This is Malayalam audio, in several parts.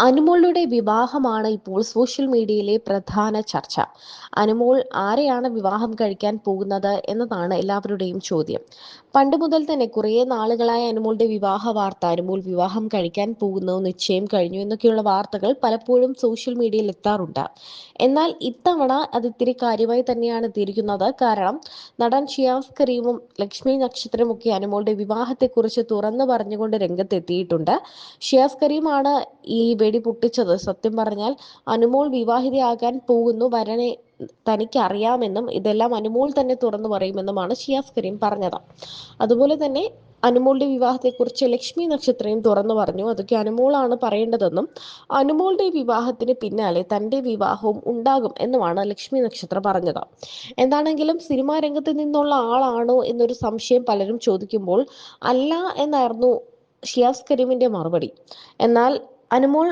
അനുമോളുടെ വിവാഹമാണ് ഇപ്പോൾ സോഷ്യൽ മീഡിയയിലെ പ്രധാന ചർച്ച. അനുമോൾ ആരെയാണ് വിവാഹം കഴിക്കാൻ പോകുന്നത് എന്നതാണ് എല്ലാവരുടെയും ചോദ്യം. പണ്ട് മുതൽ തന്നെ കുറേ നാളുകളായ അനുമോളുടെ വിവാഹ വാർത്ത, അനുമോൾ വിവാഹം കഴിക്കാൻ പോകുന്നു, നിശ്ചയം കഴിഞ്ഞു എന്നൊക്കെയുള്ള വാർത്തകൾ പലപ്പോഴും സോഷ്യൽ മീഡിയയിൽ എത്താറുണ്ട്. എന്നാൽ ഇത്തവണ അത് ഇത്തിരി കാര്യമായി തന്നെയാണ് എത്തിയിരിക്കുന്നത്. കാരണം നടൻ ഷിയാസ് കരീമും ലക്ഷ്മി നക്ഷത്രമൊക്കെ അനുമോളുടെ വിവാഹത്തെക്കുറിച്ച് തുറന്നു പറഞ്ഞുകൊണ്ട് രംഗത്തെത്തിയിട്ടുണ്ട്. ഷിയാസ് കരീമാണ് ഈ വെടി പൊട്ടിച്ചത്. സത്യം പറഞ്ഞാൽ അനുമോൾ വിവാഹിതയാകാൻ പോകുന്നു, വരനെ തനിക്കറിയാമെന്നും ഇതെല്ലാം അനുമോൾ തന്നെ തുറന്നു പറയുമെന്നുമാണ് ഷിയാസ് കരീം പറഞ്ഞത്. അതുപോലെ തന്നെ അനുമോളുടെ വിവാഹത്തെക്കുറിച്ച് ലക്ഷ്മി നക്ഷത്രയും തുറന്നു പറഞ്ഞു. അതൊക്കെ അനുമോളാണ് പറയേണ്ടതെന്നും അനുമോളുടെ വിവാഹത്തിന് പിന്നാലെ തന്റെ വിവാഹവും ഉണ്ടാകും എന്നുമാണ് ലക്ഷ്മി നക്ഷത്ര പറഞ്ഞത്. എന്താണെങ്കിലും സിനിമാ രംഗത്ത് നിന്നുള്ള ആളാണോ എന്നൊരു സംശയം പലരും ചോദിക്കുമ്പോൾ അല്ല എന്നായിരുന്നു ഷിയാസ് കരീമിന്റെ മറുപടി. എന്നാൽ അനുമോൾ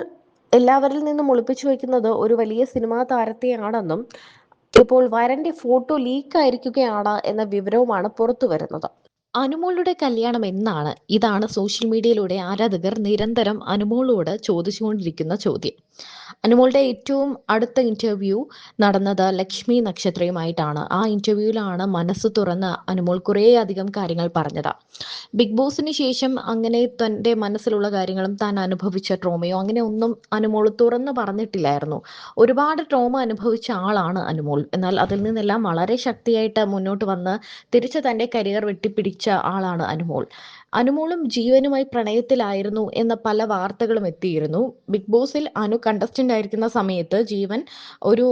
എല്ലാവരിൽ നിന്നും ഒളിപ്പിച്ചു വെക്കുന്നത് ഒരു വലിയ സിനിമാ താരത്തെയാണെന്നും ഇപ്പോൾ വരന്റെ ഫോട്ടോ ലീക്ക് ആയിരിക്കുകയാണ് എന്ന വിവരവുമാണ് പുറത്തു വരുന്നത്. അനുമോളുടെ കല്യാണം എന്നാണ്? ഇതാണ് സോഷ്യൽ മീഡിയയിലൂടെ ആരാധകർ നിരന്തരം അനുമോളോട് ചോദിച്ചുകൊണ്ടിരിക്കുന്ന ചോദ്യം. അനുമോളുടെ ഏറ്റവും അടുത്ത ഇന്റർവ്യൂ നടന്നത് ലക്ഷ്മി നക്ഷത്രയുമായിട്ടാണ്. ആ ഇന്റർവ്യൂവിലാണ് മനസ്സ് തുറന്ന് അനുമോൾ കുറേ അധികം കാര്യങ്ങൾ പറഞ്ഞത്. ബിഗ് ബോസിന് ശേഷം അങ്ങനെ തൻ്റെ മനസ്സിലുള്ള കാര്യങ്ങളും താൻ അനുഭവിച്ച ട്രോമയോ അങ്ങനെ ഒന്നും അനുമോൾ തുറന്നു പറഞ്ഞിട്ടില്ലായിരുന്നു. ഒരുപാട് ട്രോമ അനുഭവിച്ച ആളാണ് അനുമോൾ. എന്നാൽ അതിൽ നിന്നെല്ലാം വളരെ ശക്തിയായിട്ട് മുന്നോട്ട് വന്ന് തിരിച്ച് തൻ്റെ കരിയർ വെട്ടിപ്പിടിച്ച ആളാണ് അനുമോൾ. അനുമോളും ജീവനുമായി പ്രണയത്തിലായിരുന്നു എന്ന പല വാർത്തകളും എത്തിയിരുന്നു. ബിഗ് ബോസിൽ അനു കണ്ടസ്റ്റന്റ് ആയിരിക്കുന്ന സമയത്ത് ജീവൻ ഒരു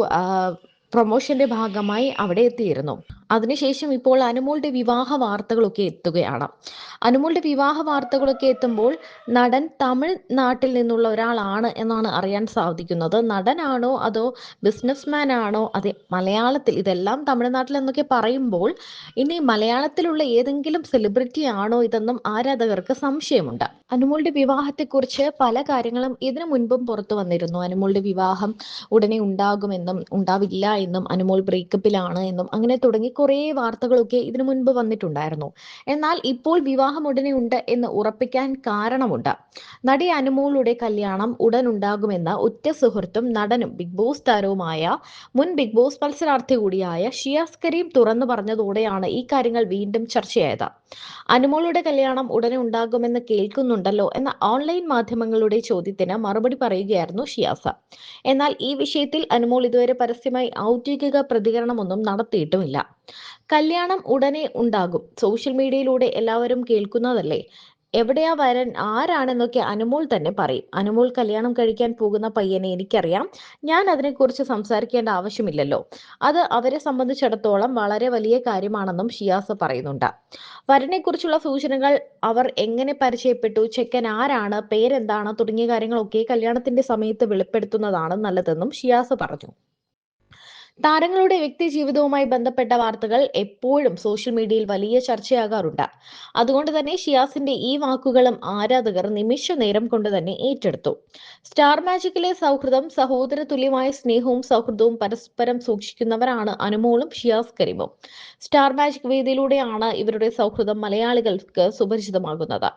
പ്രൊമോഷന്റെ ഭാഗമായി അവിടെ എത്തിയിരുന്നു. അതിനുശേഷം ഇപ്പോൾ അനുമോളുടെ വിവാഹ വാർത്തകളൊക്കെ എത്തുകയാണ്. അനുമോളുടെ വിവാഹ വാർത്തകളൊക്കെ എത്തുമ്പോൾ നടൻ തമിഴ് നാട്ടിൽ നിന്നുള്ള ഒരാളാണ് എന്നാണ് അറിയാൻ സാധിക്കുന്നത്. നടനാണോ അതോ ബിസിനസ്മാൻ ആണോ? അതെ, മലയാളത്തിൽ. ഇതെല്ലാം തമിഴ്നാട്ടിൽ എന്നൊക്കെ പറയുമ്പോൾ ഇനി മലയാളത്തിലുള്ള ഏതെങ്കിലും സെലിബ്രിറ്റി ആണോ ഇതെന്നും ആരാധകർക്ക് സംശയമുണ്ട്. അനുമോളുടെ വിവാഹത്തെക്കുറിച്ച് പല കാര്യങ്ങളും ഇതിനു മുൻപും പുറത്തു വന്നിരുന്നു. അനുമോളുടെ വിവാഹം ഉടനെ ഉണ്ടാകുമെന്നും ഉണ്ടാവില്ല എന്നും അനുമോൾ ബ്രേക്കപ്പിലാണ് എന്നും അങ്ങനെ തുടങ്ങി കുറേ വാർത്തകളൊക്കെ ഇതിനു മുൻപ് വന്നിട്ടുണ്ടായിരുന്നു. എന്നാൽ ഇപ്പോൾ വിവാഹം ഉടനെ ഉണ്ട് എന്ന് ഉറപ്പിക്കാൻ കാരണമുണ്ട്. നടി അനുമോളുടെ കല്യാണം ഉടൻ ഉണ്ടാകുമെന്ന് ഉറ്റ സുഹൃത്തും നടനും ബിഗ് ബോസ് താരവുമായ മുൻ ബിഗ് ബോസ് മത്സരാർത്ഥി കൂടിയായ ഷിയാസ് കരീം തുറന്നു പറഞ്ഞതോടെയാണ് ഈ കാര്യങ്ങൾ വീണ്ടും ചർച്ചയായത്. അനുമോളുടെ കല്യാണം ഉടനെ ഉണ്ടാകുമെന്ന് കേൾക്കുന്നുണ്ടല്ലോ എന്ന ഓൺലൈൻ മാധ്യമങ്ങളുടെ ചോദ്യത്തിന് മറുപടി പറയുകയായിരുന്നു ഷിയാസ. എന്നാൽ ഈ വിഷയത്തിൽ അനുമോൾ ഇതുവരെ പരസ്യമായി ഔദ്യോഗിക പ്രതികരണമൊന്നും നടത്തിയിട്ടുമില്ല. കല്യാണം ഉടനെ ഉണ്ടാകും, സോഷ്യൽ മീഡിയയിലൂടെ എല്ലാവരും കേൾക്കുന്നതല്ലേ, എവിടെയാ വരൻ, ആരാണെന്നൊക്കെ അനുമോൾ തന്നെ പറയും. അനുമോൾ കല്യാണം കഴിക്കാൻ പോകുന്ന പയ്യനെ എനിക്കറിയാം, ഞാൻ അതിനെക്കുറിച്ച് സംസാരിക്കേണ്ട ആവശ്യമില്ലല്ലോ, അത് അവരെ സംബന്ധിച്ചിടത്തോളം വളരെ വലിയ കാര്യമാണെന്നും ഷിയാസ പറയുന്നുണ്ട്. വരനെക്കുറിച്ചുള്ള സൂചനകൾ, അവർ എങ്ങനെ പരിചയപ്പെട്ടു, ചെക്കൻ ആരാണ്, പേരെന്താണ് തുടങ്ങിയ കാര്യങ്ങളൊക്കെ കല്യാണത്തിന്റെ സമയത്ത് വെളിപ്പെടുത്തുന്നതാണ് നല്ലതെന്നും ഷിയാസ പറഞ്ഞു. താരങ്ങളുടെ വ്യക്തി ജീവിതവുമായി ബന്ധപ്പെട്ട വാർത്തകൾ എപ്പോഴും സോഷ്യൽ മീഡിയയിൽ വലിയ ചർച്ചയാകാറുണ്ട്. അതുകൊണ്ട് തന്നെ ഷിയാസിന്റെ ഈ വാക്കുകളും ആരാധകർ നിമിഷ നേരം കൊണ്ട് തന്നെ ഏറ്റെടുത്തു. സ്റ്റാർ മാജിക്കിലെ സൗഹൃദം, സഹോദര തുല്യമായ സ്നേഹവും സൗഹൃദവും പരസ്പരം സൂക്ഷിക്കുന്നവരാണ് അനുമോളും ഷിയാസ് കരീമും. സ്റ്റാർ മാജിക് വേദിയിലൂടെയാണ് ഇവരുടെ സൗഹൃദം മലയാളികൾക്ക് സുപരിചിതമാകുന്നത്.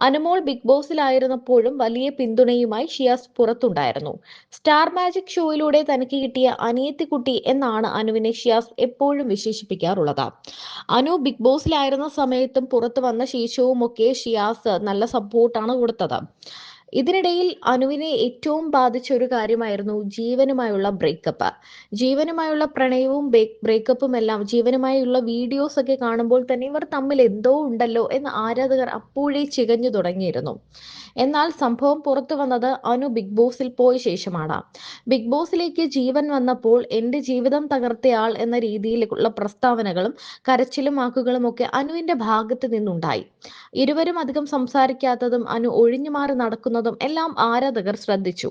അനുമോൾ ബിഗ് ബോസിലായിരുന്നപ്പോഴും വലിയ പിന്തുണയുമായി ഷിയാസ് പുറത്തുണ്ടായിരുന്നു. സ്റ്റാർ മാജിക് ഷോയിലൂടെ തനിക്ക് കിട്ടിയ അനിയത്തിക്കുട്ടി എന്നാണ് അനുവിനെ ഷിയാസ് എപ്പോഴും വിശേഷിപ്പിക്കാറുള്ളത്. അനു ബിഗ് ബോസിലായിരുന്ന സമയത്തും പുറത്തു വന്ന ശേഷവും ഒക്കെ ഷിയാസ് നല്ല സപ്പോർട്ടാണ് കൊടുത്തത്. ഇതിനിടയിൽ അനുവിനെ ഏറ്റവും ബാധിച്ച ഒരു കാര്യമായിരുന്നു ജീവനുമായുള്ള ബ്രേക്കപ്പ്. ജീവനുമായുള്ള പ്രണയവും ബ്രേക്കപ്പും എല്ലാം, ജീവനുമായുള്ള വീഡിയോസ് ഒക്കെ കാണുമ്പോൾ തന്നെ ഇവർ തമ്മിൽ എന്തോ ഉണ്ടല്ലോ എന്ന് ആരാധകർ അപ്പോഴേ ചികഞ്ഞു തുടങ്ങിയിരുന്നു. എന്നാൽ സംഭവം പുറത്തു വന്നത് അനു ബിഗ് ബോസിൽ പോയ ശേഷമാണ്. ബിഗ് ബോസിലേക്ക് ജീവൻ വന്നപ്പോൾ എന്റെ ജീവിതം തകർത്തയാൾ എന്ന രീതിയിലുള്ള പ്രസ്താവനകളും കരച്ചിലും വാക്കുകളും ഒക്കെ അനുവിന്റെ ഭാഗത്ത് നിന്നുണ്ടായി. ഇരുവരും അധികം സംസാരിക്കാത്തതും അനു ഒഴിഞ്ഞു മാറി നടക്കുന്നതും എല്ലാം ആരാധകർ ശ്രദ്ധിച്ചു.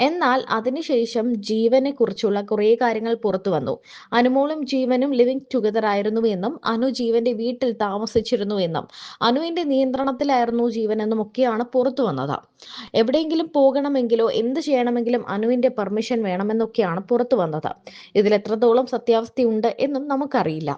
എന്നാൽ അതിനുശേഷം ജീവനെ കുറിച്ചുള്ള കുറേ കാര്യങ്ങൾ പുറത്തു വന്നു. അനുമോളും ജീവനും ലിവിംഗ് ടുഗദർ ആയിരുന്നു എന്നും അനു ജീവന്റെ വീട്ടിൽ താമസിച്ചിരുന്നു എന്നും അനുവിന്റെ നിയന്ത്രണത്തിലായിരുന്നു ജീവൻ എന്നും ഒക്കെയാണ് പുറത്തു വന്നത്. എവിടെയെങ്കിലും പോകണമെങ്കിലോ എന്ത് ചെയ്യണമെങ്കിലും അനുവിന്റെ പെർമിഷൻ വേണമെന്നൊക്കെയാണ് പുറത്തു വന്നത്. ഇതിൽ എത്രത്തോളം സത്യാവസ്ഥയുണ്ട് എന്നും നമുക്കറിയില്ല.